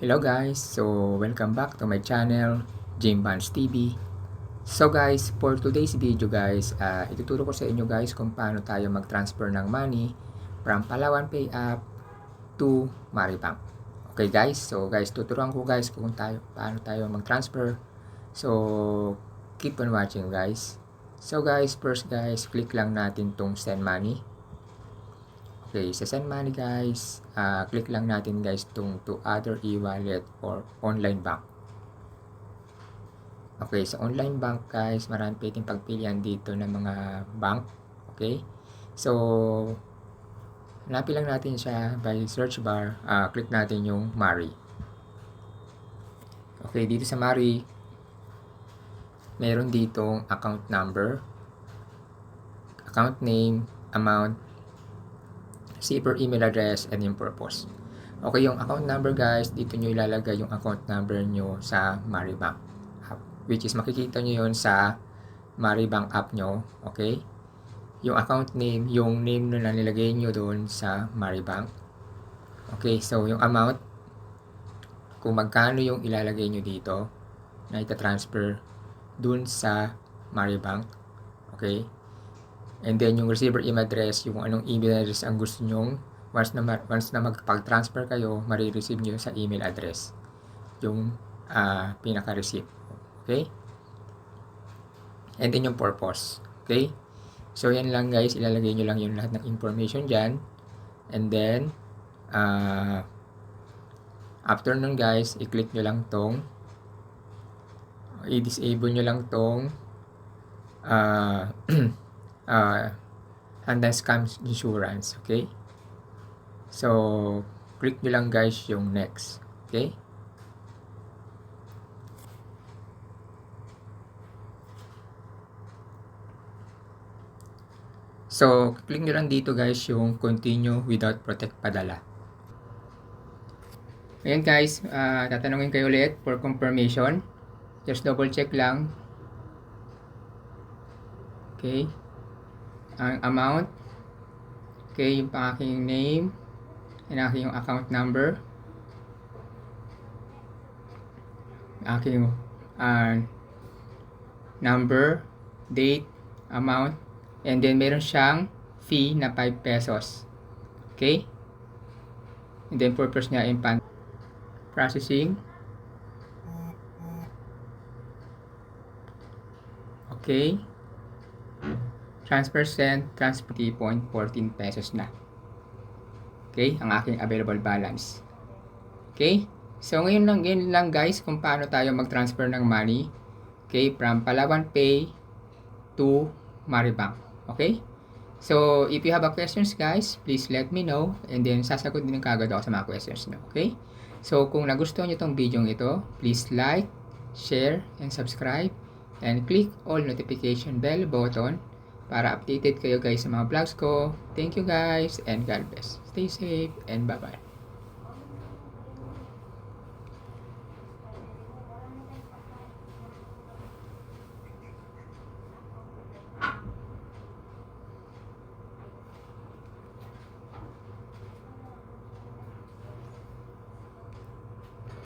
Hello guys, so welcome back to my channel, Jimbans TV. So guys, for today's video guys, ituturo ko sa inyo guys kung paano tayo mag-transfer ng money from Palawan Pay app to Maribank. Okay guys, so guys, tuturuan ko guys kung paano tayo mag-transfer. So, keep on watching guys. So guys, first guys, click lang natin tong send money. Okay, sa send money guys, click lang natin guys to other e-wallet or online bank. Okay, sa online bank guys, marami pwedeng pagpilian dito ng mga bank. Okay, so hanapin lang natin siya by search bar, click natin yung Mari. Okay, dito sa Mari, meron ditong account number, account name, amount, receiver email address, and yung purpose. Okay, yung account number guys, dito nyo ilalagay yung account number nyo sa Maribank app, which is makikita nyo yun sa Maribank app nyo. Okay, yung account name, yung name na nilagay nyo doon sa Maribank. Okay, so yung amount, kung magkano yung ilalagay nyo dito na ita-transfer doon sa Maribank. Okay, and then yung receiver email address, yung anong email address ang gusto nyong once na magpag-transfer kayo, marireceive nyo sa email address yung pinaka-receive. Okay, and then yung purpose. Okay, so yan lang guys, ilalagay nyo lang yung lahat ng information dyan, and then after nun guys, i-click nyo lang tong i-disable nyo lang tong anti-scam insurance. Okay, so click nyo lang guys yung next. Okay, so click nyo lang dito guys yung continue without protect padala. Ayan guys, tatanungin kayo ulit for confirmation, just double check lang. Okay, ang amount, okay, yung aking name, and aking yung account number, aking number, date, amount, and then meron siyang fee na 5 pesos. Okay, and then purpose niya in processing. Okay, transfer sent, transfer 0.14 pesos na. Okay, ang aking available balance. Okay, so ngayon lang guys kung paano tayo mag-transfer ng money, okay, from Palawan Pay to Maribank. Okay, so if you have a questions guys, please let me know, and then sasagot din kagad ako sa mga questions nyo. Okay, so kung nagustuhan nyo itong video ito, please like, share, and subscribe, and click all notification bell button para updated kayo guys sa mga vlogs ko. Thank you guys, and God bless. Stay safe, and bye-bye.